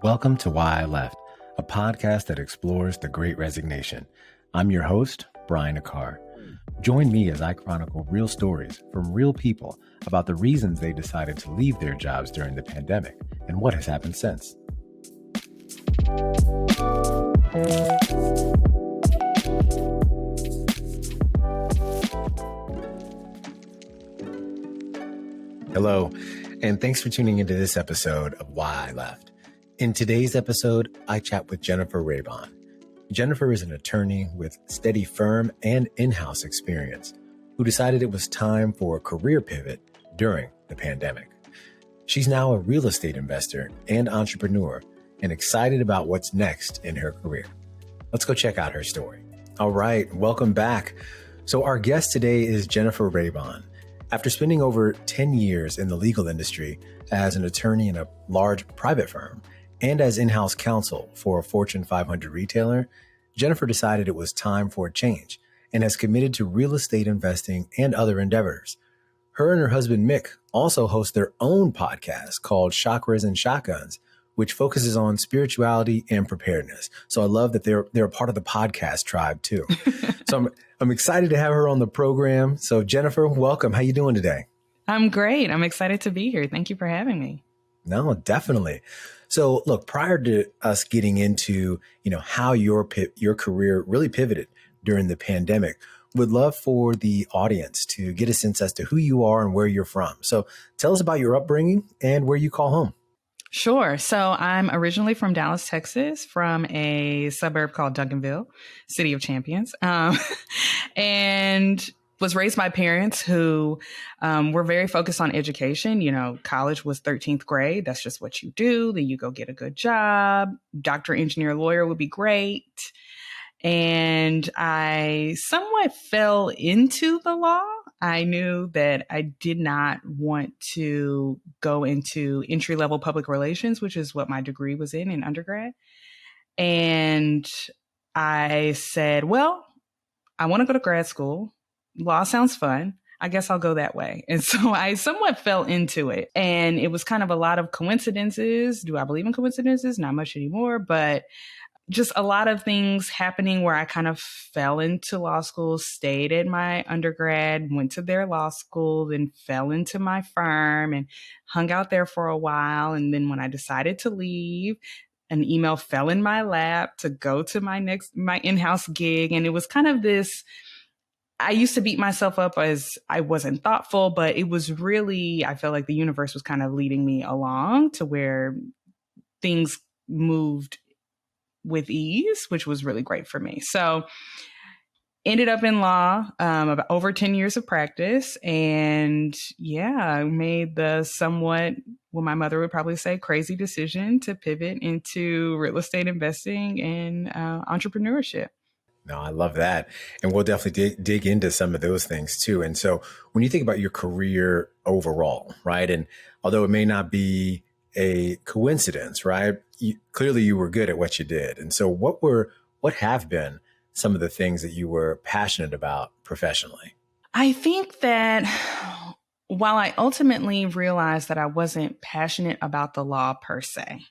Welcome to Why I Left, a podcast that explores the Great Resignation. I'm your host, Brian Akar. Join me as I chronicle real stories from real people about the reasons they decided to leave their jobs during the pandemic and what has happened since. Hello, and thanks for tuning into this episode of Why I Left. In today's episode, I chat with Jennifer Raibon. Jennifer is an attorney with steady firm and in-house experience who decided it was time for a career pivot during the pandemic. She's now a real estate investor and entrepreneur and excited about what's next in her career. Let's go check out her story. All right, welcome back. So our guest today is Jennifer Raibon. After spending over 10 years in the legal industry as an attorney in a large private firm and as in-house counsel for a Fortune 500 retailer, Jennifer decided it was time for a change and has committed to real estate investing and other endeavors. Her and her husband, Mick, also host their own podcast called Chakras and Shotguns, which focuses on spirituality and preparedness. So I love that they're a part of the podcast tribe too. So I'm excited to have her on the program. So Jennifer, welcome. How you doing today? I'm great. I'm excited to be here. Thank you for having me. No, definitely. So look, prior to us getting into, how your career really pivoted during the pandemic, would love for the audience to get a sense as to who you are and where you're from. So tell us about your upbringing and where you call home. Sure. So I'm originally from Dallas, Texas, from a suburb called Duncanville, City of Champions, and was raised by parents who were very focused on education. College was 13th grade. That's just what you do. Then you go get a good job. Doctor, engineer, lawyer would be great. And I somewhat fell into the law. I knew that I did not want to go into entry-level public relations, which is what my degree was in undergrad. And I said, well, I want to go to grad school. Law sounds fun. I guess I'll go that way. And so I somewhat fell into it. And it was kind of a lot of coincidences. Do I believe in coincidences? Not much anymore, but just a lot of things happening where I kind of fell into law school, stayed at my undergrad, went to their law school, then fell into my firm and hung out there for a while. And then when I decided to leave, an email fell in my lap to go to my in-house gig. And it was kind of this, I used to beat myself up as I wasn't thoughtful, but it was really, I felt like the universe was kind of leading me along to where things moved with ease, which was really great for me. So ended up in law, about over 10 years of practice. And I made the somewhat, what my mother would probably say, crazy decision to pivot into real estate investing and entrepreneurship. No, I love that. And we'll definitely dig into some of those things too. And so when you think about your career overall, right? And although it may not be a coincidence, right? Clearly you were good at what you did. And so what have been some of the things that you were passionate about professionally? I think that while I ultimately realized that I wasn't passionate about the law per se,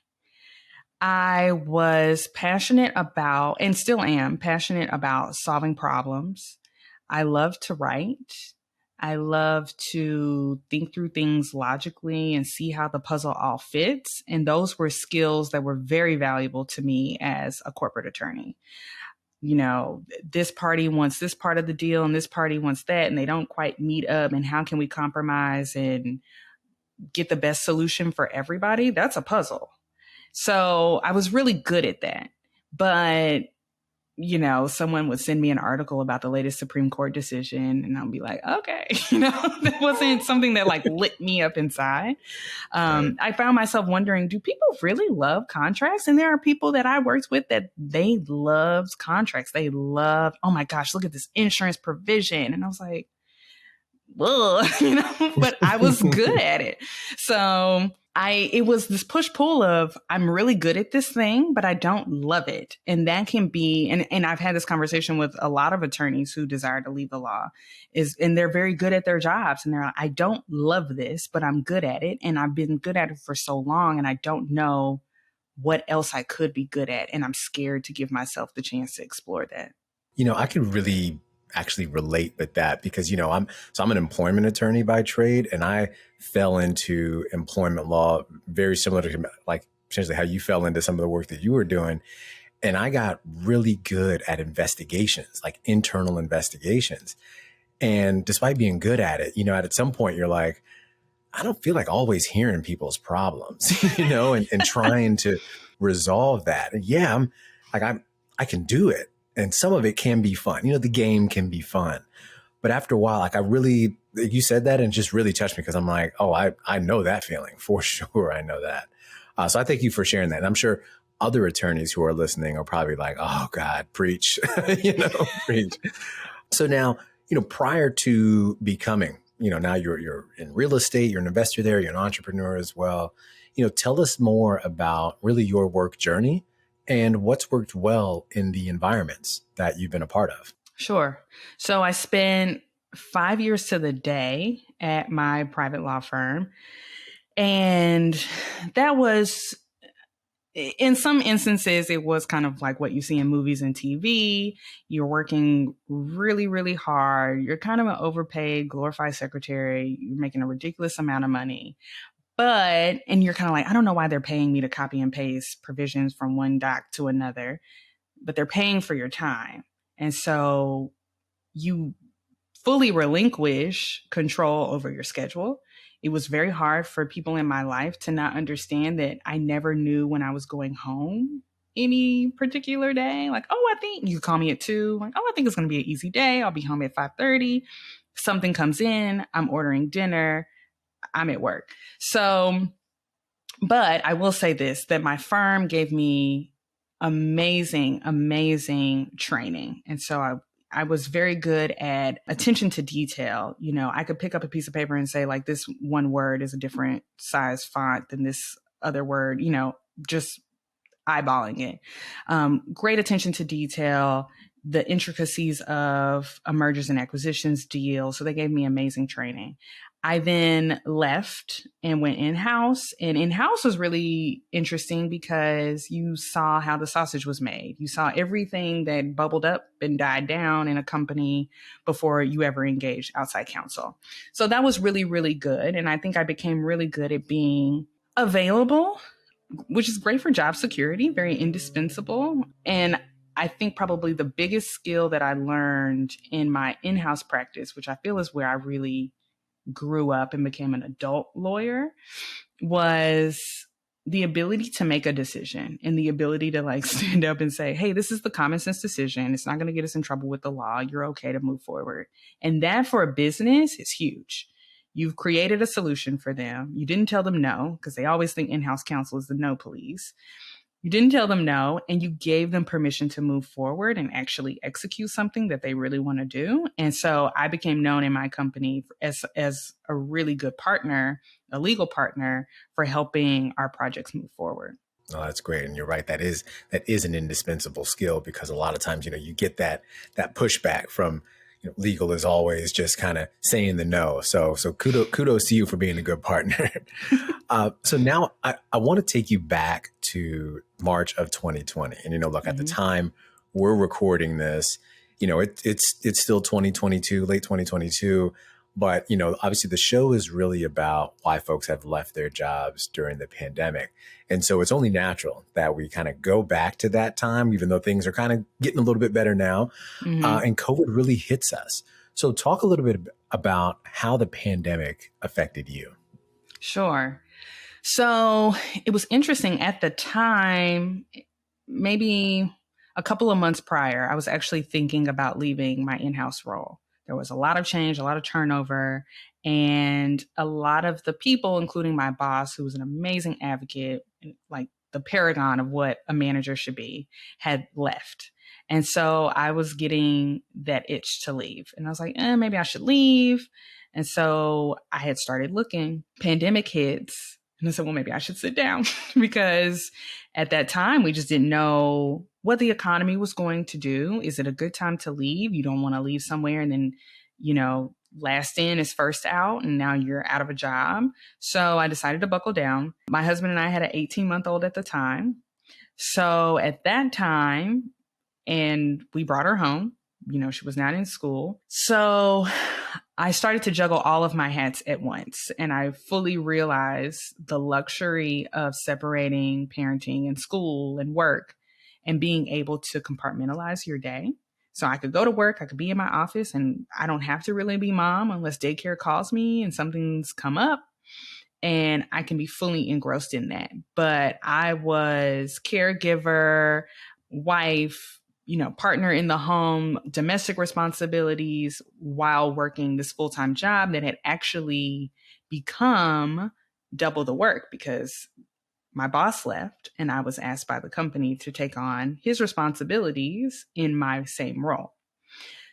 I was passionate about, and still am passionate about, solving problems. I love to write. I love to think through things logically and see how the puzzle all fits. And those were skills that were very valuable to me as a corporate attorney. This party wants this part of the deal and this party wants that, and they don't quite meet up. And how can we compromise and get the best solution for everybody? That's a puzzle. So I was really good at that. But someone would send me an article about the latest Supreme Court decision and I'll be like, okay, that wasn't something that lit me up inside. I found myself wondering, do people really love contracts? And there are people that I worked with that they loved contracts. They love, oh my gosh, look at this insurance provision. And I was like, well, but I was good at it. So it was this push-pull of, I'm really good at this thing, but I don't love it. And that can be, and I've had this conversation with a lot of attorneys who desire to leave the law, and they're very good at their jobs. And they're like, I don't love this, but I'm good at it. And I've been good at it for so long, and I don't know what else I could be good at. And I'm scared to give myself the chance to explore that. I could really actually relate with that because, I'm an employment attorney by trade, and I fell into employment law very similar to like essentially how you fell into some of the work that you were doing. And I got really good at investigations, like internal investigations. And despite being good at it, at some point you're like, I don't feel like always hearing people's problems, and trying to resolve that. And yeah, I can do it. And some of it can be fun. The game can be fun. But after a while, like you said that and just really touched me because I'm like, oh, I know that feeling for sure. I know that. So I thank you for sharing that. And I'm sure other attorneys who are listening are probably like, oh God, preach, preach. So now, prior to becoming, now you're in real estate, you're an investor there, you're an entrepreneur as well. Tell us more about really your work journey and what's worked well in the environments that you've been a part of. Sure. So I spent 5 years to the day at my private law firm. And that was, in some instances, it was kind of like what you see in movies and TV. You're working really, really hard. You're kind of an overpaid, glorified secretary. You're making a ridiculous amount of money. And you're kind of like, I don't know why they're paying me to copy and paste provisions from one doc to another, but they're paying for your time. And so you fully relinquish control over your schedule. It was very hard for people in my life to not understand that I never knew when I was going home any particular day. Like, oh, I think you call me at 2. Like, oh, I think it's going to be an easy day. I'll be home at 5:30. Something comes in. I'm ordering dinner. I'm at work. So, but I will say this, that my firm gave me amazing, amazing training. And so I was very good at attention to detail. I could pick up a piece of paper and say, like, this one word is a different size font than this other word, just eyeballing it. Great attention to detail, the intricacies of a mergers and acquisitions deal. So they gave me amazing training. I then left and went in-house. And in-house was really interesting because you saw how the sausage was made. You saw everything that bubbled up and died down in a company before you ever engaged outside counsel. So that was really, really good. And I think I became really good at being available, which is great for job security, very indispensable. And I think probably the biggest skill that I learned in my in-house practice, which I feel is where I really grew up and became an adult lawyer, was the ability to make a decision and the ability to like stand up and say, hey, this is the common sense decision. It's not going to get us in trouble with the law. You're okay to move forward. And that for a business is huge. You've created a solution for them. You didn't tell them no, because they always think in-house counsel is the no police. You didn't tell them no, and you gave them permission to move forward and actually execute something that they really want to do. And so I became known in my company as a really good partner, a legal partner for helping our projects move forward. Oh, that's great. And you're right. That is an indispensable skill because a lot of times, you get that pushback from, legal is always just kind of saying the no. So kudos to you for being a good partner. So now I want to take you back to March of 2020. And, look, at the time we're recording this, it's still 2022, late 2022. But, obviously the show is really about why folks have left their jobs during the pandemic. And so it's only natural that we kind of go back to that time, even though things are kind of getting a little bit better now. And COVID really hits us. So talk a little bit about how the pandemic affected you. Sure. So it was interesting at the time, maybe a couple of months prior, I was actually thinking about leaving my in-house role. There was a lot of change, a lot of turnover, and a lot of the people, including my boss, who was an amazing advocate, like the paragon of what a manager should be, had left. And so I was getting that itch to leave. And I was like, maybe I should leave. And so I had started looking. Pandemic hits. And I said, well, maybe I should sit down because at that time, we just didn't know what the economy was going to do. Is it a good time to leave? You don't want to leave somewhere and then, last in is first out, and now you're out of a job. So I decided to buckle down. My husband and I had an 18-month-old at the time. So at that time, and we brought her home, she was not in school. So I started to juggle all of my hats at once. And I fully realized the luxury of separating parenting and school and work and being able to compartmentalize your day. So I could go to work, I could be in my office, and I don't have to really be mom unless daycare calls me and something's come up, and I can be fully engrossed in that. But I was caregiver, wife, partner in the home, domestic responsibilities while working this full-time job that had actually become double the work because my boss left and I was asked by the company to take on his responsibilities in my same role.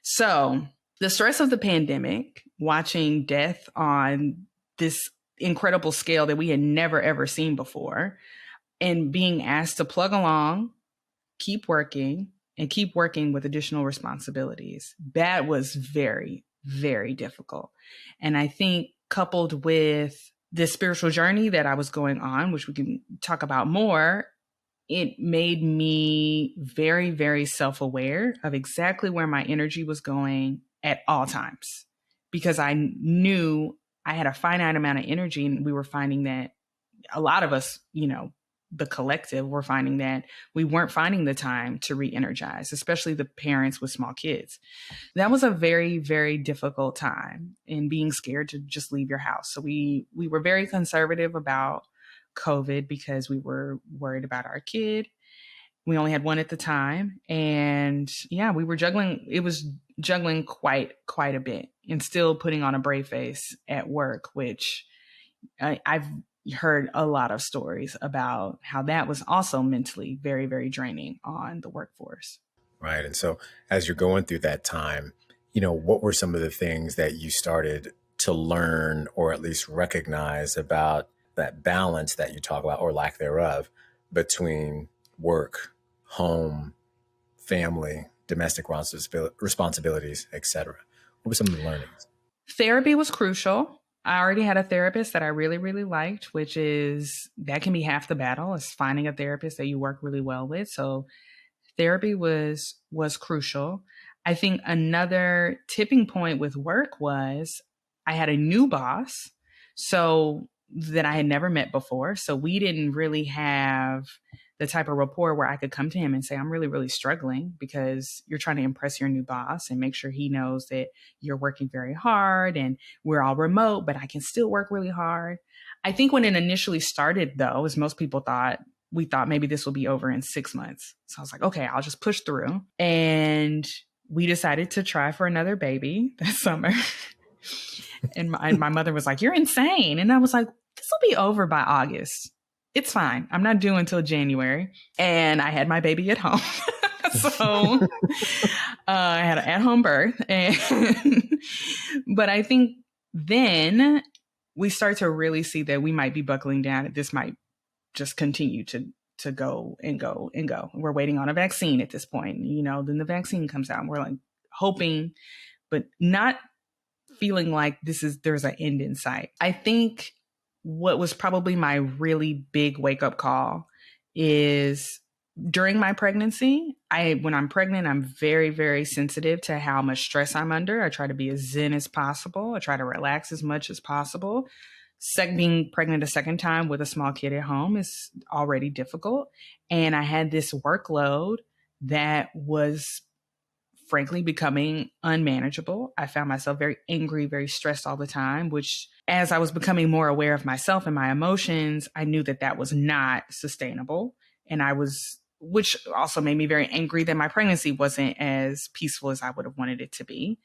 So the stress of the pandemic, watching death on this incredible scale that we had never, ever seen before, and being asked to plug along, keep working, and keep working with additional responsibilities, that was very, very difficult. And I think coupled with this spiritual journey that I was going on, which we can talk about more, it made me very, very self-aware of exactly where my energy was going at all times, because I knew I had a finite amount of energy, and we were finding that a lot of us, the collective, were finding that we weren't finding the time to re-energize, especially the parents with small kids. That was a very, very difficult time, and being scared to just leave your house. So we were very conservative about COVID because we were worried about our kid. We only had one at the time. And yeah, we were juggling. It was juggling quite a bit, and still putting on a brave face at work, which I've heard a lot of stories about how that was also mentally very, very draining on the workforce. Right. And so as you're going through that time, what were some of the things that you started to learn or at least recognize about that balance that you talk about, or lack thereof, between work, home, family, domestic responsibilities, etc.? What were some of the learnings? Therapy was crucial. I already had a therapist that I really, really liked, which is that can be half the battle, is finding a therapist that you work really well with. So therapy was crucial. I think another tipping point with work was I had a new boss, so that I had never met before. So we didn't really have the type of rapport where I could come to him and say, I'm really, really struggling, because you're trying to impress your new boss and make sure he knows that you're working very hard, and we're all remote, but I can still work really hard. I think when it initially started, though, as most people thought, we thought maybe this will be over in 6 months. So I was like, okay, I'll just push through. And we decided to try for another baby that summer. And my mother was like, you're insane. And I was like, this will be over by August. It's fine. I'm not due until January. And I had my baby at home. So I had an at-home birth. But I think then we start to really see that we might be buckling down. This might just continue to go and go and go. We're waiting on a vaccine at this point. Then the vaccine comes out and we're like hoping, but not feeling like there's an end in sight. I think what was probably my really big wake up call is during my pregnancy. When I'm pregnant, I'm very, very sensitive to how much stress I'm under. I try to be as zen as possible. I try to relax as much as possible. Being pregnant a second time with a small kid at home is already difficult. And I had this workload that was frankly becoming unmanageable. I found myself very angry, very stressed all the time, which as I was becoming more aware of myself and my emotions, I knew that was not sustainable. And which also made me very angry that my pregnancy wasn't as peaceful as I would have wanted it to be.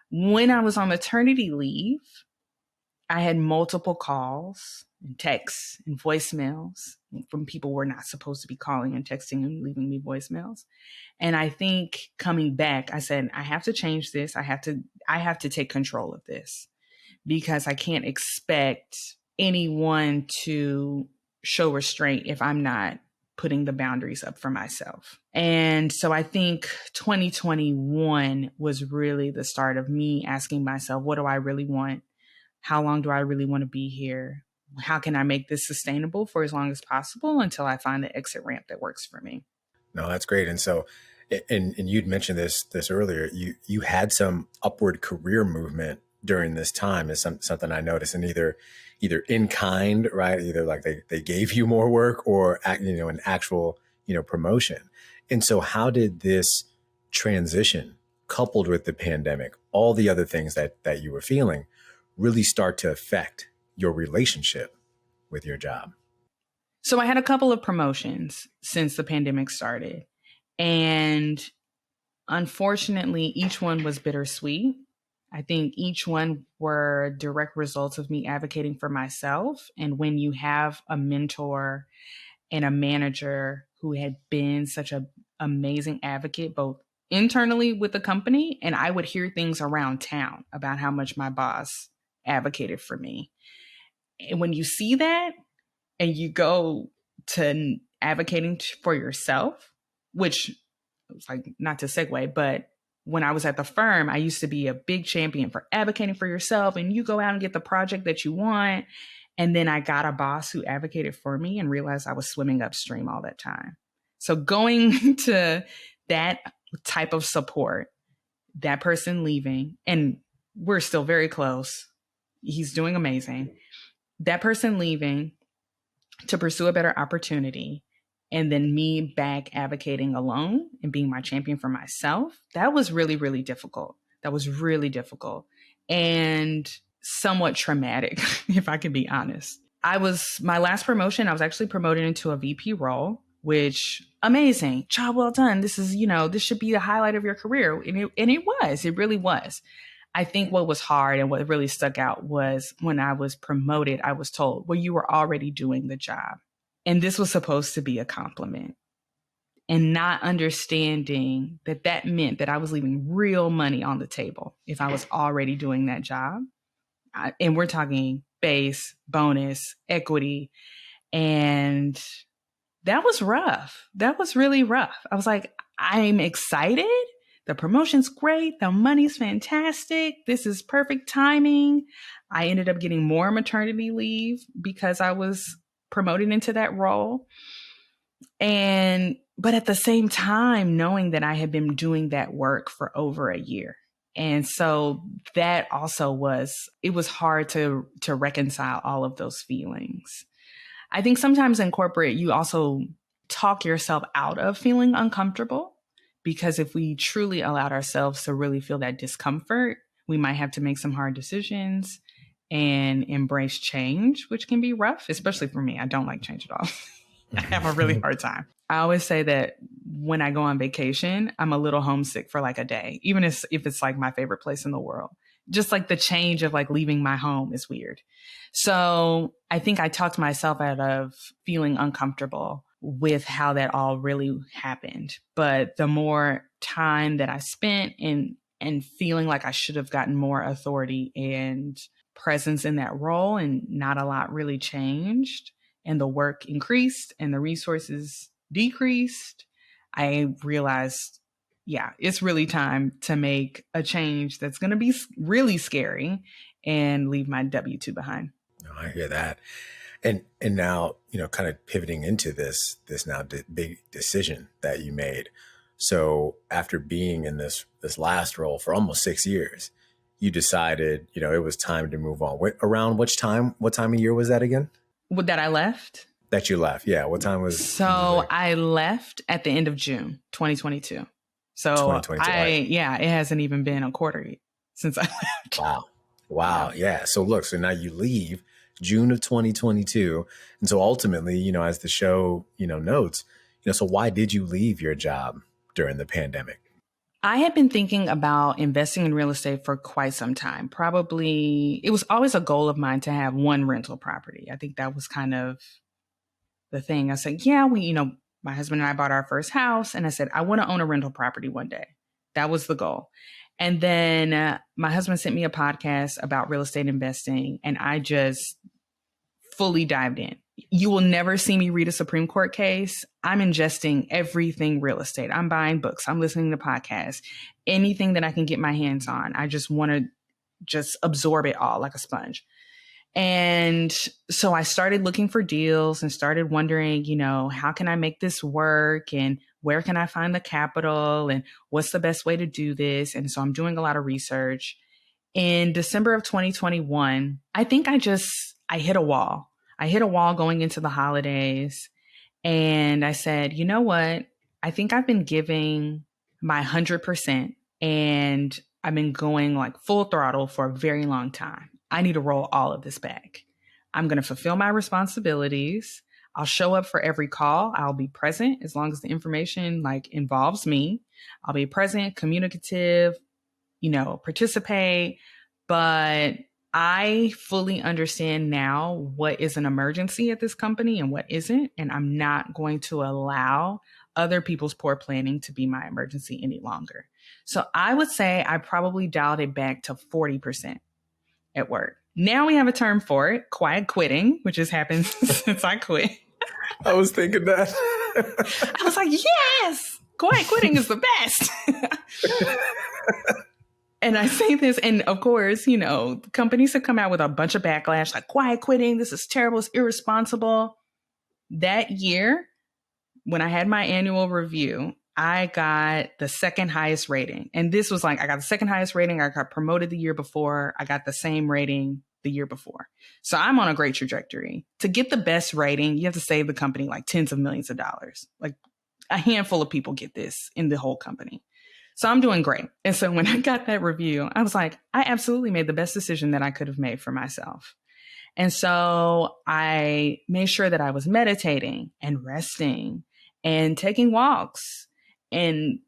When I was on maternity leave, I had multiple calls and texts and voicemails from people who were not supposed to be calling and texting and leaving me voicemails. And I think coming back, I said, I have to change this. I have to take control of this, because I can't expect anyone to show restraint if I'm not putting the boundaries up for myself. And so I think 2021 was really the start of me asking myself, what do I really want? How long do I really want to be here? How can I make this sustainable for as long as possible until I find the exit ramp that works for me? No, that's great. And so, and you'd mentioned this earlier. You had some upward career movement during this time. Is something I noticed, and either in kind, right? Either like they gave you more work, or an actual promotion. And so, how did this transition, coupled with the pandemic, all the other things that you were feeling, really start to affect your relationship with your job? So I had a couple of promotions since the pandemic started. And unfortunately, each one was bittersweet. I think each one were direct results of me advocating for myself. And when you have a mentor and a manager who had been such an amazing advocate, both internally with the company, and I would hear things around town about how much my boss advocated for me. And when you see that and you go to advocating for yourself, which was like, not to segue, but when I was at the firm, I used to be a big champion for advocating for yourself, and you go out and get the project that you want. And then I got a boss who advocated for me and realized I was swimming upstream all that time. So going to that type of support, that person leaving, and we're still very close. He's doing amazing. That person leaving to pursue a better opportunity, and then me back advocating alone and being my champion for myself, that was really, really difficult. That was really difficult and somewhat traumatic, if I can be honest. My last promotion, I was actually promoted into a VP role, which amazing, job well done. This is, this should be the highlight of your career. And it really was. I think what was hard and what really stuck out was when I was promoted, I was told, well, you were already doing the job. And this was supposed to be a compliment. And not understanding that meant that I was leaving real money on the table if I was already doing that job. And we're talking base, bonus, equity. And that was rough. That was really rough. I was like, I'm excited. The promotion's great. The money's fantastic. This is perfect timing. I ended up getting more maternity leave because I was promoted into that role. But at the same time, knowing that I had been doing that work for over a year. And so that also it was hard to reconcile all of those feelings. I think sometimes in corporate, you also talk yourself out of feeling uncomfortable, because if we truly allowed ourselves to really feel that discomfort, we might have to make some hard decisions and embrace change, which can be rough, especially for me. I don't like change at all. I have a really hard time. I always say that when I go on vacation, I'm a little homesick for like a day, even if it's like my favorite place in the world. Just like the change of like leaving my home is weird. So I think I talked myself out of feeling uncomfortable with how that all really happened. But the more time that I spent and feeling like I should have gotten more authority and presence in that role, and not a lot really changed, and the work increased and the resources decreased, I realized, yeah, it's really time to make a change that's going to be really scary and leave my W-2 behind. No, I hear that. And now, kind of pivoting into this now big decision that you made. So after being in this last role for almost 6 years, you decided, it was time to move on. Around what time of year was that again? That I left? That you left. Yeah. What time was? So I left at the end of June, 2022. So 2022. It hasn't even been a quarter since I left. Wow. Yeah. So look, so now you leave June of 2022. And so ultimately, as the show, notes, so why did you leave your job during the pandemic? I had been thinking about investing in real estate for quite some time. Probably, it was always a goal of mine to have one rental property. I think that was kind of the thing. I said, yeah, my husband and I bought our first house, and I said, I want to own a rental property one day. That was the goal. And then my husband sent me a podcast about real estate investing, and I just fully dived in. You will never see me read a Supreme Court case. I'm ingesting everything real estate. I'm buying books. I'm listening to podcasts, anything that I can get my hands on. I just want to just absorb it all like a sponge. And so I started looking for deals and started wondering, how can I make this work? And where can I find the capital? And what's the best way to do this? And so I'm doing a lot of research. In December of 2021, I think I hit a wall. I hit a wall going into the holidays. And I said, you know what? I think I've been giving my 100% and I've been going like full throttle for a very long time. I need to roll all of this back. I'm going to fulfill my responsibilities. I'll show up for every call. I'll be present as long as the information like involves me. I'll be present, communicative, participate. But I fully understand now what is an emergency at this company and what isn't. And I'm not going to allow other people's poor planning to be my emergency any longer. So I would say I probably dialed it back to 40% at work. Now we have a term for it, quiet quitting, which has happened since I quit. I was thinking that. I was like, yes, quiet quitting is the best. And I say this, and of course, companies have come out with a bunch of backlash, like quiet quitting, this is terrible, it's irresponsible. That year, when I had my annual review, I got the second highest rating. And this was like, I got the second highest rating. I got promoted the year before. I got the same rating the year before. So I'm on a great trajectory. To get the best rating, you have to save the company like tens of millions of dollars. Like a handful of people get this in the whole company. So I'm doing great. And so when I got that review, I was like, I absolutely made the best decision that I could have made for myself. And so I made sure that I was meditating and resting and taking walks. And,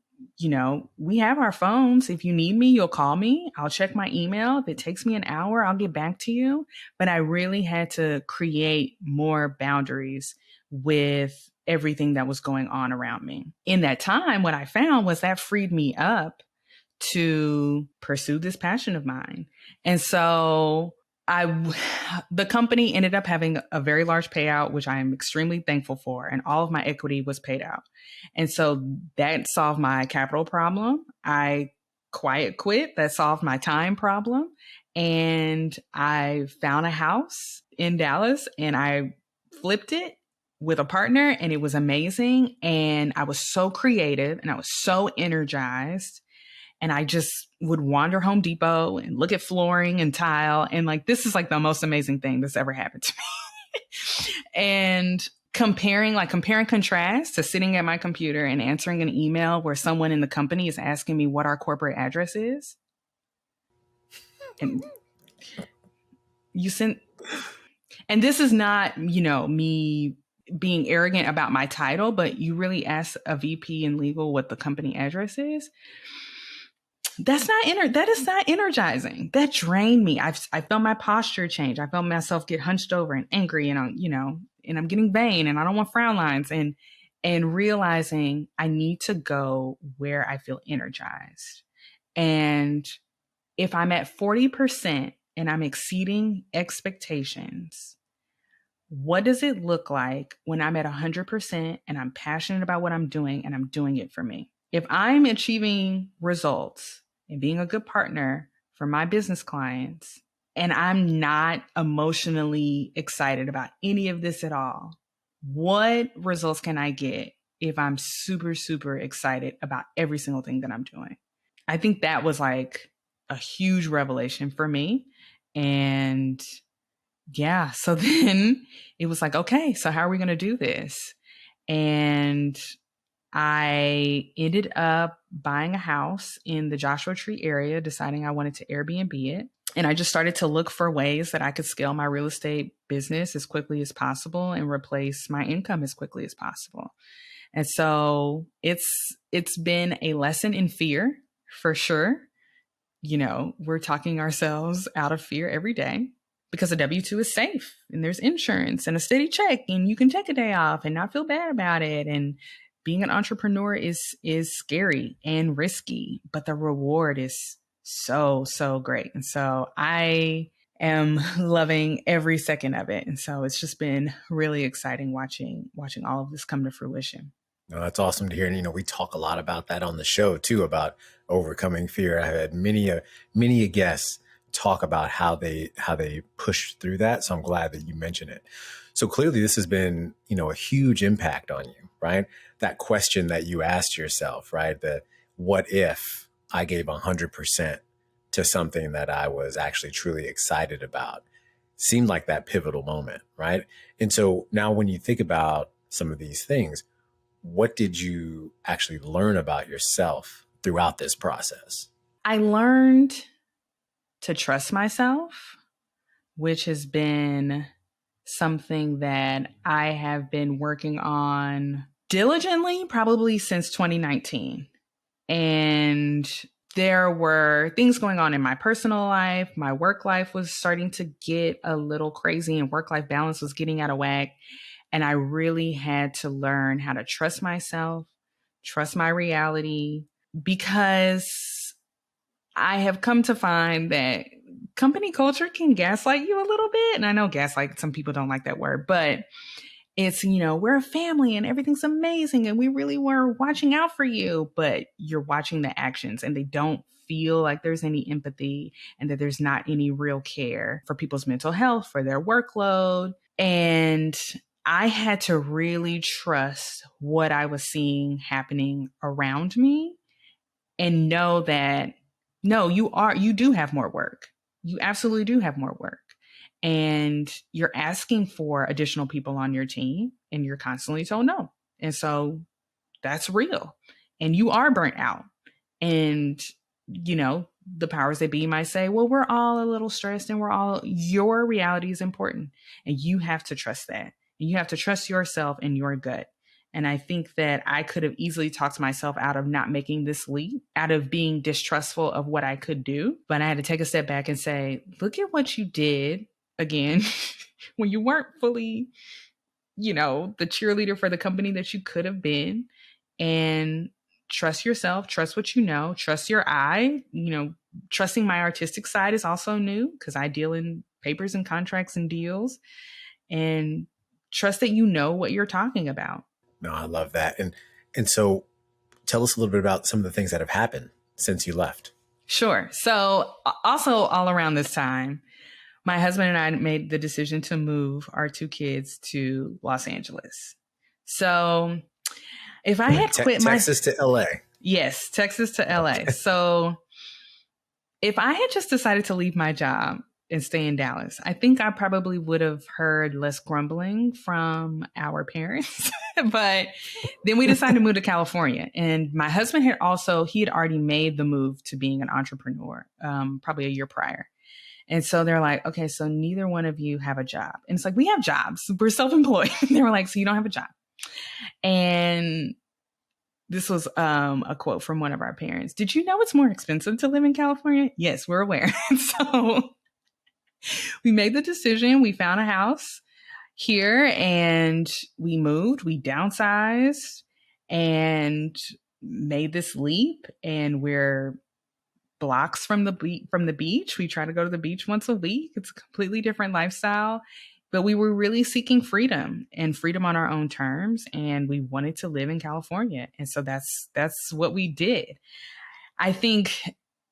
we have our phones. If you need me, you'll call me. I'll check my email. If it takes me an hour, I'll get back to you. But I really had to create more boundaries with everything that was going on around me. In that time, what I found was that freed me up to pursue this passion of mine. And so the company ended up having a very large payout, which I am extremely thankful for. And all of my equity was paid out. And so that solved my capital problem. I quiet quit. That solved my time problem. And I found a house in Dallas and I flipped it with a partner and it was amazing. And I was so creative and I was so energized. And I just would wander Home Depot and look at flooring and tile. And like, this is like the most amazing thing that's ever happened to me. And compare and contrast to sitting at my computer and answering an email where someone in the company is asking me what our corporate address is. And and this is not, me being arrogant about my title, but you really ask a VP in legal what the company address is. That is not energizing. That drained me. I felt my posture change. I felt myself get hunched over and angry and I'm getting vain and I don't want frown lines and realizing I need to go where I feel energized. And if I'm at 40% and I'm exceeding expectations, what does it look like when I'm at 100% and I'm passionate about what I'm doing and I'm doing it for me? If I'm achieving results and being a good partner for my business clients, and I'm not emotionally excited about any of this at all, what results can I get if I'm super, super excited about every single thing that I'm doing? I think that was like a huge revelation for me. And yeah, so then it was like, okay, so how are we going to do this? And I ended up buying a house in the Joshua Tree area, deciding I wanted to Airbnb it. And I just started to look for ways that I could scale my real estate business as quickly as possible and replace my income as quickly as possible. And so it's been a lesson in fear for sure. We're talking ourselves out of fear every day because a W-2 is safe and there's insurance and a steady check and you can take a day off and not feel bad about it. And being an entrepreneur is scary and risky, but the reward is so, so great. And so I am loving every second of it. And so it's just been really exciting watching all of this come to fruition. No, that's awesome to hear. And, we talk a lot about that on the show too, about overcoming fear. I had many a guests talk about how they pushed through that. So I'm glad that you mentioned it. So clearly this has been, a huge impact on you, right? That question that you asked yourself, right? The what if I gave 100% to something that I was actually truly excited about seemed like that pivotal moment, right? And so now when you think about some of these things, what did you actually learn about yourself throughout this process? I learned to trust myself, which has been something that I have been working on diligently probably since 2019. And there were things going on in my personal life. My work life was starting to get a little crazy and work-life balance was getting out of whack. And I really had to learn how to trust myself, trust my reality, because I have come to find that company culture can gaslight you a little bit. And I know gaslight, some people don't like that word, but it's, we're a family and everything's amazing and we really were watching out for you, but you're watching the actions and they don't feel like there's any empathy and that there's not any real care for people's mental health, for their workload. And I had to really trust what I was seeing happening around me and know that, no, you do have more work. You absolutely do have more work. And you're asking for additional people on your team and you're constantly told no. And so that's real. And you are burnt out. And, the powers that be might say, well, we're all a little stressed and your reality is important. And you have to trust that. And you have to trust yourself and your gut. And I think that I could have easily talked myself out of not making this leap, out of being distrustful of what I could do. But I had to take a step back and say, look at what you did again when you weren't fully, the cheerleader for the company that you could have been. And trust yourself, trust what you know, trust your eye. Trusting my artistic side is also new because I deal in papers and contracts and deals. And trust that you know what you're talking about. No, I love that. And so tell us a little bit about some of the things that have happened since you left. Sure. So also all around this time, my husband and I made the decision to move our two kids to Los Angeles. So if I had quit Texas to LA. Yes, Texas to LA. So if I had just decided to leave my job and stay in Dallas, I think I probably would have heard less grumbling from our parents. But then we decided to move to California. And my husband he had already made the move to being an entrepreneur, probably a year prior. And so they're like, okay, so neither one of you have a job. And it's like, we have jobs. We're self-employed. They were like, so you don't have a job. And this was a quote from one of our parents. Did you know it's more expensive to live in California? Yes, we're aware. So we made the decision. We found a house here and we moved. We downsized and made this leap. And we're blocks from the beach. We try to go to the beach once a week. It's a completely different lifestyle. But we were really seeking freedom and freedom on our own terms. And we wanted to live in California. And so that's what we did. I think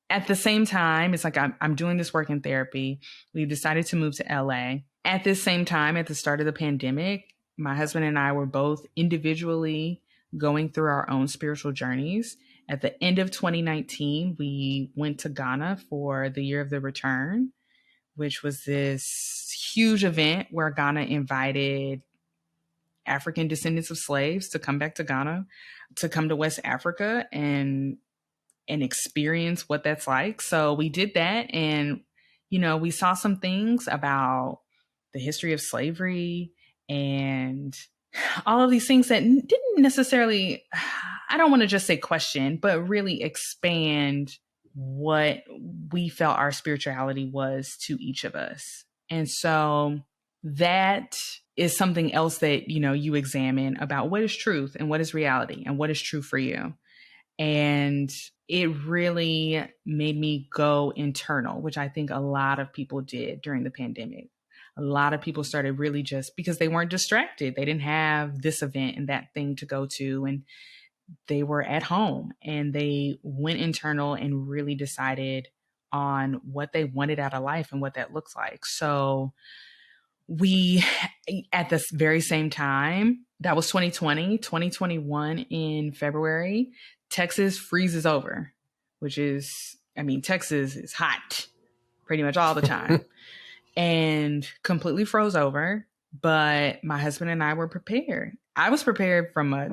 at the same time, it's like I'm doing this work in therapy. We decided to move to LA. At this same time, at the start of the pandemic, my husband and I were both individually going through our own spiritual journeys. At the end of 2019, we went to Ghana for the Year of the Return, which was this huge event where Ghana invited African descendants of slaves to come back to Ghana, to come to West Africa and experience what that's like. So we did that. And, we saw some things about the history of slavery and all of these things that didn't necessarily, I don't want to just say question, but really expand what we felt our spirituality was to each of us. And so that is something else that, you examine about what is truth and what is reality and what is true for you. And it really made me go internal, which I think a lot of people did during the pandemic. A lot of people started really just because they weren't distracted. They didn't have this event and that thing to go to. And they were at home and they went internal and really decided on what they wanted out of life and what that looks like. So we, at this very same time, that was 2021 in February, Texas freezes over, which is, I mean, Texas is hot pretty much all the time and completely froze over. But my husband and I were prepared. I was prepared from a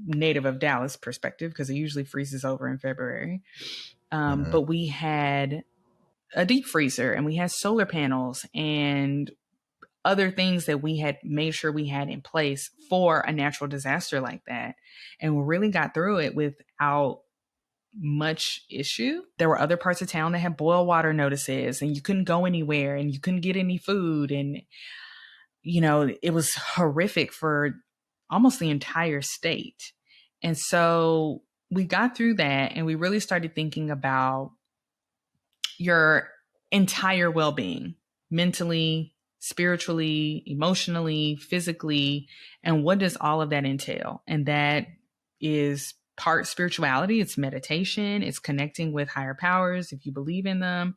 native of Dallas perspective because it usually freezes over in February. But we had a deep freezer and we had solar panels and other things that we had made sure we had in place for a natural disaster like that. And we really got through it without much issue. There were other parts of town that had boil water notices and you couldn't go anywhere and you couldn't get any food. And, you know, it was horrific for almost the entire state. And so we got through that and we really started thinking about your entire well-being, mentally, spiritually, emotionally, physically, and what does all of that entail? And that is part spirituality, it's meditation, it's connecting with higher powers if you believe in them.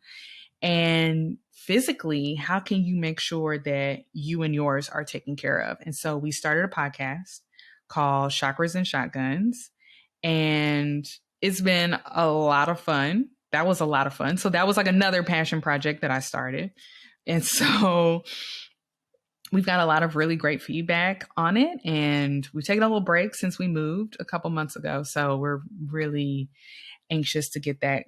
And physically, how can you make sure that you and yours are taken care of? And so we started a podcast called Chakras and Shotguns, and it's been a lot of fun. That was a lot of fun. So that was like another passion project that I started. And so we've got a lot of really great feedback on it. And we've taken a little break since we moved a couple months ago. So we're really anxious to get that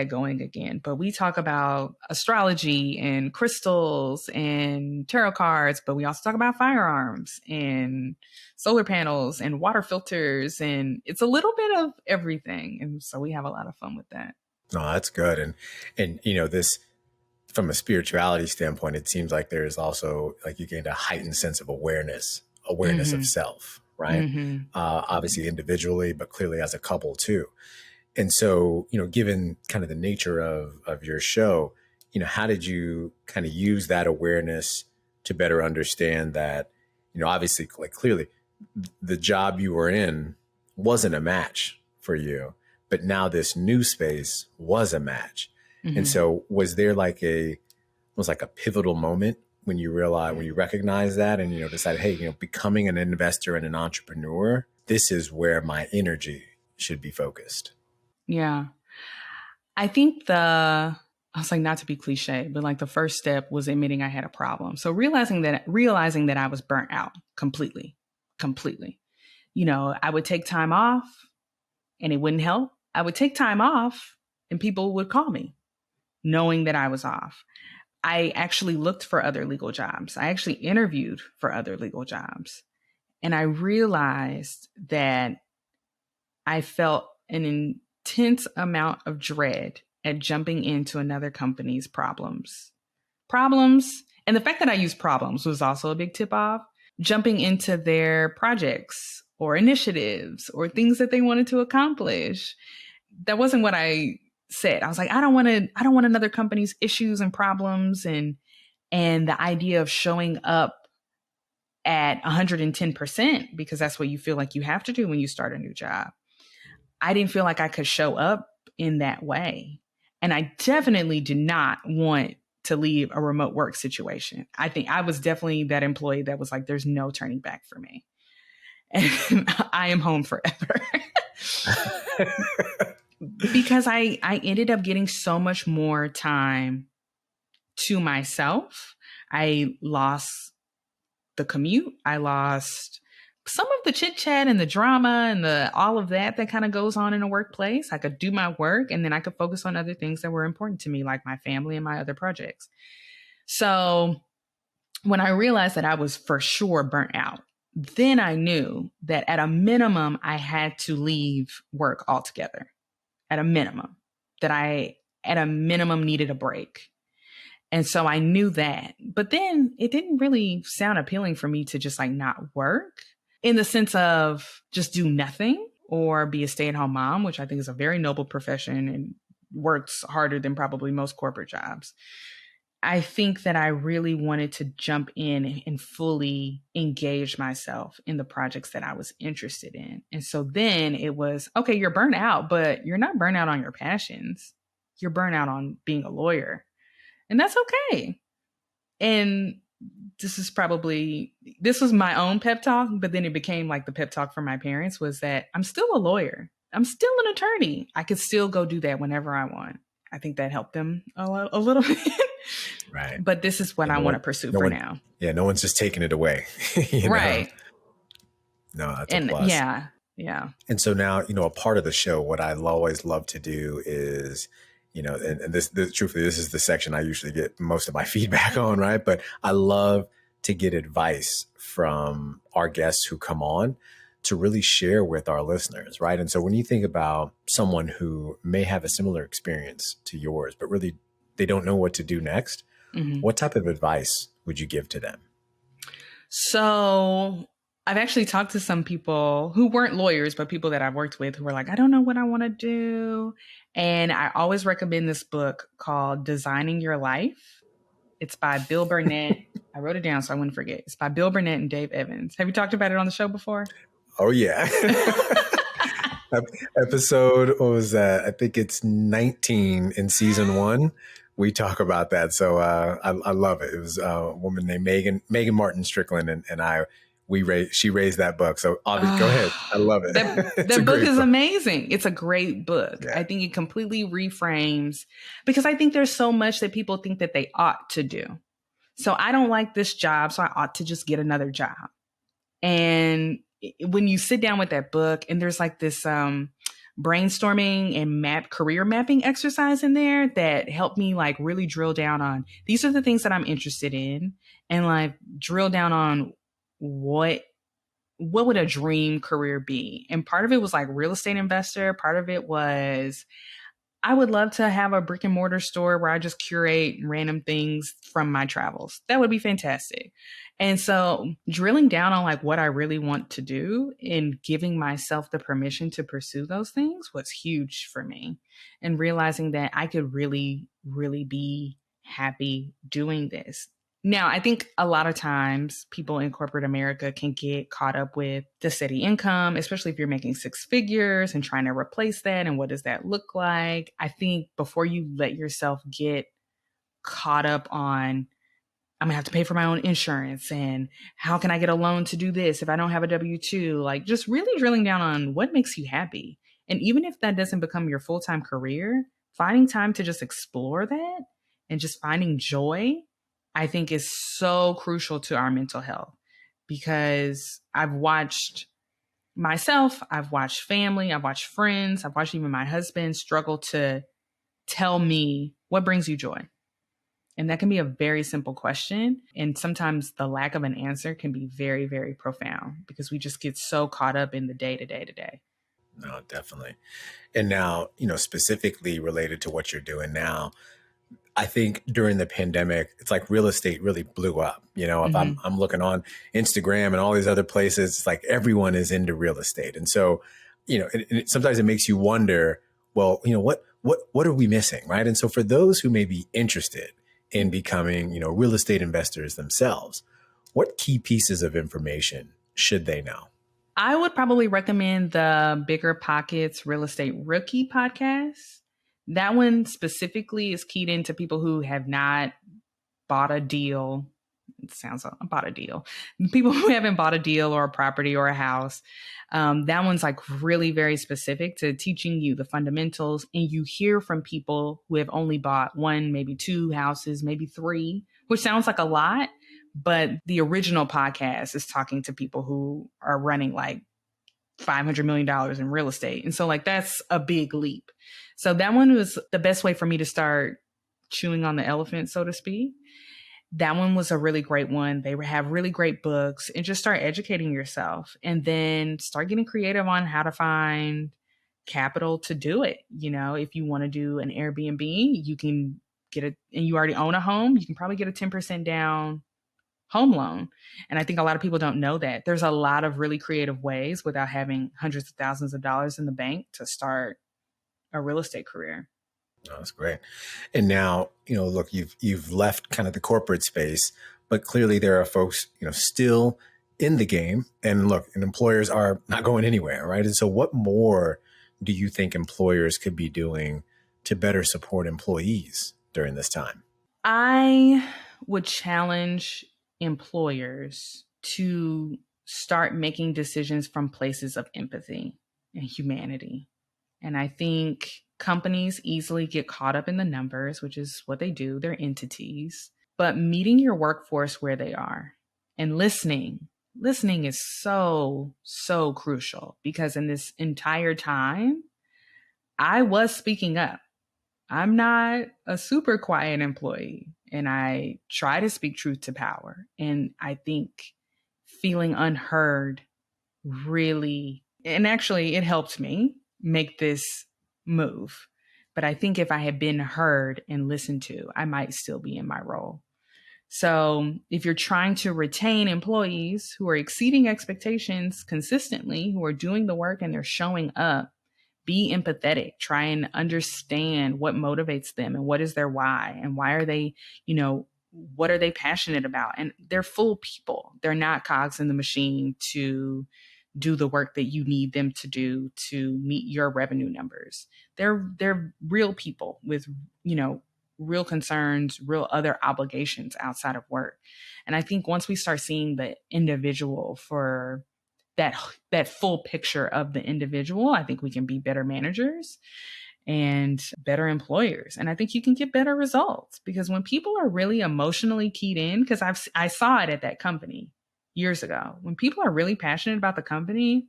going again. But we talk about astrology and crystals and tarot cards, but we also talk about firearms and solar panels and water filters. And it's a little bit of everything. And so we have a lot of fun with that. No, that's good. And you know, this from a spirituality standpoint, it seems like there's also like you gained a heightened sense of awareness of self, right? Obviously individually, but clearly as a couple too. And so, you know, given kind of the nature of your show, you know, how did you kind of use that awareness to better understand that, you know, obviously, like clearly the job you were in wasn't a match for you, but now this new space was a match. And so was there like a pivotal moment when you recognize that and, you know, decide, hey, you know, becoming an investor and an entrepreneur, this is where my energy should be focused? Yeah. I think I was like, not to be cliche, but like the first step was admitting I had a problem. So realizing that I was burnt out completely. You know, I would take time off and it wouldn't help. I would take time off and people would call me knowing that I was off. I actually looked for other legal jobs. I actually interviewed for other legal jobs. And I realized that I felt an intense amount of dread at jumping into another company's problems. And the fact that I used problems was also a big tip off. Jumping into their projects or initiatives or things that they wanted to accomplish. That wasn't what I said. I was like, I don't want another company's issues and problems and the idea of showing up at 110% because that's what you feel like you have to do when you start a new job. I didn't feel like I could show up in that way. And I definitely did not want to leave a remote work situation. I think I was definitely that employee that was like, there's no turning back for me. And I am home forever. Because I ended up getting so much more time to myself. I lost the commute. I lost some of the chit chat and the drama and all of that kind of goes on in a workplace. I could do my work and then I could focus on other things that were important to me, like my family and my other projects. So when I realized that I was for sure burnt out, then I knew that at a minimum, I had to leave work altogether. At a minimum, needed a break. And so I knew that. But then it didn't really sound appealing for me to just like not work in the sense of just do nothing or be a stay-at-home mom, which I think is a very noble profession and works harder than probably most corporate jobs. I think that I really wanted to jump in and fully engage myself in the projects that I was interested in. And so then it was, okay, you're burnt out, but you're not burnt out on your passions. You're burnt out on being a lawyer. And that's okay. And this was my own pep talk, but then it became like the pep talk for my parents was that I'm still a lawyer. I'm still an attorney. I could still go do that whenever I want. I think that helped them a little bit. Right. But this is what I want to pursue for now. Yeah, no one's just taking it away. Right. No, that's a plus. Yeah. And so now, a part of the show, what I always love to do is, and truthfully, this is the section I usually get most of my feedback on, right? But I love to get advice from our guests who come on to really share with our listeners, right? And so when you think about someone who may have a similar experience to yours, but really they don't know what to do next, what type of advice would you give to them? So I've actually talked to some people who weren't lawyers, but people that I've worked with who were like, I don't know what I want to do. And I always recommend this book called Designing Your Life. It's by Bill Burnett. I wrote it down so I wouldn't forget. It's by Bill Burnett and Dave Evans. Have you talked about it on the show before? Oh, yeah. Episode, what was that? I think it's 19 in season 1. We talk about that. So I love it. It was a woman named Megan Martin Strickland, and she raised that book. So obviously, go ahead. I love it. That book is amazing. It's a great book. Yeah. I think it completely reframes, because I think there's so much that people think that they ought to do. So I don't like this job, so I ought to just get another job. And when you sit down with that book, and there's like this brainstorming and career mapping exercise in there that helped me like really drill down on, these are the things that I'm interested in, and like drill down on what would a dream career be. And part of it was like real estate investor. Part of it was, I would love to have a brick and mortar store where I just curate random things from my travels. That would be fantastic. And so drilling down on like what I really want to do and giving myself the permission to pursue those things was huge for me. And realizing that I could really, really be happy doing this. Now, I think a lot of times people in corporate America can get caught up with the steady income, especially if you're making 6 figures and trying to replace that. And what does that look like? I think before you let yourself get caught up on, I'm gonna have to pay for my own insurance, and how can I get a loan to do this if I don't have a W-2? Like just really drilling down on what makes you happy. And even if that doesn't become your full-time career, finding time to just explore that and just finding joy, I think is so crucial to our mental health, because I've watched myself, I've watched family, I've watched friends, I've watched even my husband struggle to tell me what brings you joy. And that can be a very simple question. And sometimes the lack of an answer can be very, very profound, because we just get so caught up in the day to day. No, definitely. And now, specifically related to what you're doing now, I think during the pandemic, it's like real estate really blew up. If I'm looking on Instagram and all these other places, it's like everyone is into real estate. And so, sometimes it makes you wonder, well, what are we missing? Right. And so for those who may be interested in becoming, real estate investors themselves, what key pieces of information should they know? I would probably recommend the Bigger Pockets Real Estate Rookie podcast. That one specifically is keyed into people who have not bought a deal. It sounds like bought a deal. People who haven't bought a deal or a property or a house. That one's like really very specific to teaching you the fundamentals. And you hear from people who have only bought 1, maybe 2 houses, maybe 3, which sounds like a lot. But the original podcast is talking to people who are running like $500 million in real estate. And so like, that's a big leap. So that one was the best way for me to start chewing on the elephant, so to speak. That one was a really great one. They have really great books, and just start educating yourself, and then start getting creative on how to find capital to do it. If you want to do an Airbnb, you can get it, and you already own a home, you can probably get a 10% down home loan. And I think a lot of people don't know that. There's a lot of really creative ways without having hundreds of thousands of dollars in the bank to start a real estate career. Oh, that's great. And now, look, you've left kind of the corporate space, but clearly there are folks, still in the game. And look, and employers are not going anywhere, right? And so what more do you think employers could be doing to better support employees during this time? I would challenge employers to start making decisions from places of empathy and humanity. And I think companies easily get caught up in the numbers, which is what they do. They're entities. But meeting your workforce where they are and listening is so, so crucial, because in this entire time, I was speaking up. I'm not a super quiet employee, and I try to speak truth to power. And I think feeling unheard really, and actually it helped me make this move. But I think if I had been heard and listened to, I might still be in my role. So if you're trying to retain employees who are exceeding expectations consistently, who are doing the work and they're showing up, be empathetic, try and understand what motivates them and what is their why and why are they, what are they passionate about? And they're full people. They're not cogs in the machine to do the work that you need them to do to meet your revenue numbers. They're real people with, real concerns, real other obligations outside of work. And I think once we start seeing the individual for that full picture of the individual, I think we can be better managers and better employers. And I think you can get better results, because when people are really emotionally keyed in, because I saw it at that company years ago, when people are really passionate about the company,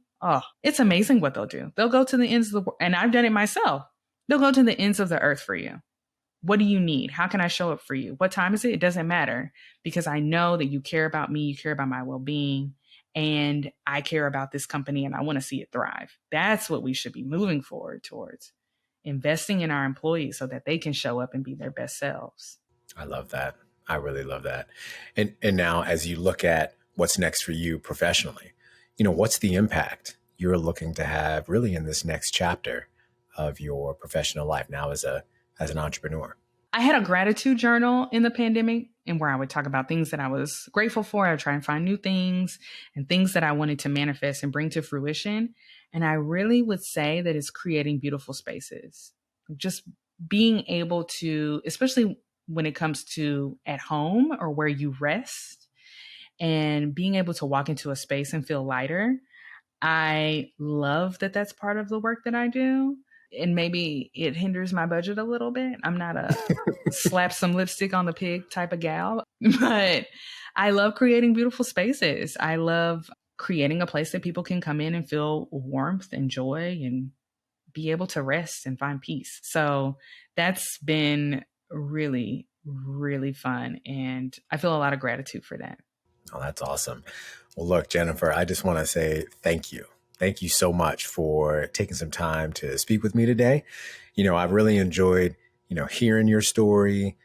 it's amazing what they'll do. They'll go to the ends of the world, and I've done it myself. They'll go to the ends of the earth for you. What do you need? How can I show up for you? What time is it? It doesn't matter, because I know that you care about me, you care about my well-being, and I care about this company and I want to see it thrive. That's what we should be moving forward towards, investing in our employees so that they can show up and be their best selves. I love that. I really love that. And now as you look at what's next for you professionally, what's the impact you're looking to have really in this next chapter of your professional life now as an entrepreneur? I had a gratitude journal in the pandemic, and where I would talk about things that I was grateful for. I would try and find new things and things that I wanted to manifest and bring to fruition. And I really would say that it's creating beautiful spaces. Just being able to, especially when it comes to at home or where you rest, and being able to walk into a space and feel lighter. I love that that's part of the work that I do. And maybe it hinders my budget a little bit. I'm not a slap some lipstick on the pig type of gal, but I love creating beautiful spaces. I love creating a place that people can come in and feel warmth and joy and be able to rest and find peace. So that's been really, really fun. And I feel a lot of gratitude for that. Oh, that's awesome. Well, look, Jennifer, I just want to say thank you. Thank you so much for taking some time to speak with me today. I've really enjoyed, hearing your story,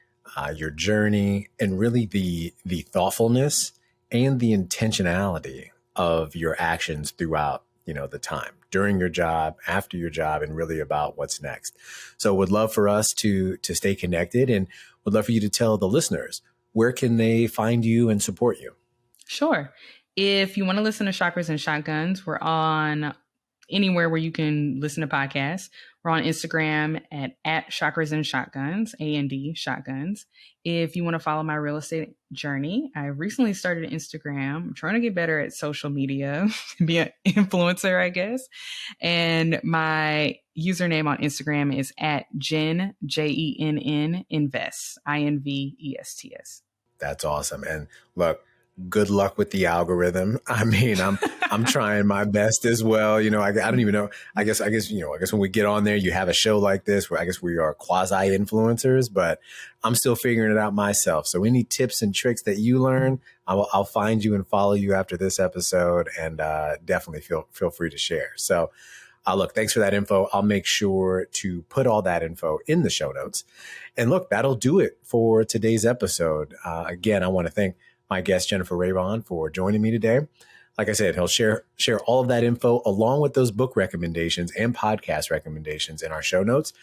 your journey, and really the thoughtfulness and the intentionality of your actions throughout, the time during your job, after your job, and really about what's next. So would love for us to stay connected, and would love for you to tell the listeners, where can they find you and support you? Sure. If you want to listen to Chakras and Shotguns, we're on anywhere where you can listen to podcasts. We're on Instagram at Chakras and Shotguns, A&D Shotguns. If you want to follow my real estate journey, I recently started Instagram. I'm trying to get better at social media, be an influencer, I guess. And my username on Instagram is at Jen, Jenn, Invests, Invests. That's awesome. And look, good luck with the algorithm. I mean, I'm trying my best as well. I don't even know. I guess when we get on there, you have a show like this where I guess we are quasi influencers, but I'm still figuring it out myself. So any tips and tricks that you learn, I'll find you and follow you after this episode, and definitely feel free to share. So look, thanks for that info. I'll make sure to put all that info in the show notes. And look, that'll do it for today's episode. Again, I want to thank my guest, Jennifer Raibon, for joining me today. Like I said, he'll share all of that info along with those book recommendations and podcast recommendations in our show notes.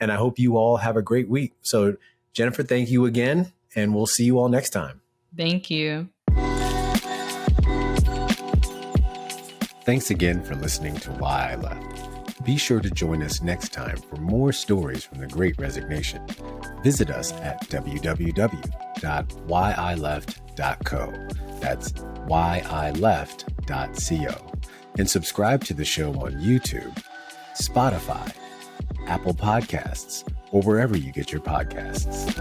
And I hope you all have a great week. So Jennifer, thank you again, and we'll see you all next time. Thank you. Thanks again for listening to Why I Left. Be sure to join us next time for more stories from the Great Resignation. Visit us at www.whyileft.co. That's whyileft.co. And subscribe to the show on YouTube, Spotify, Apple Podcasts, or wherever you get your podcasts.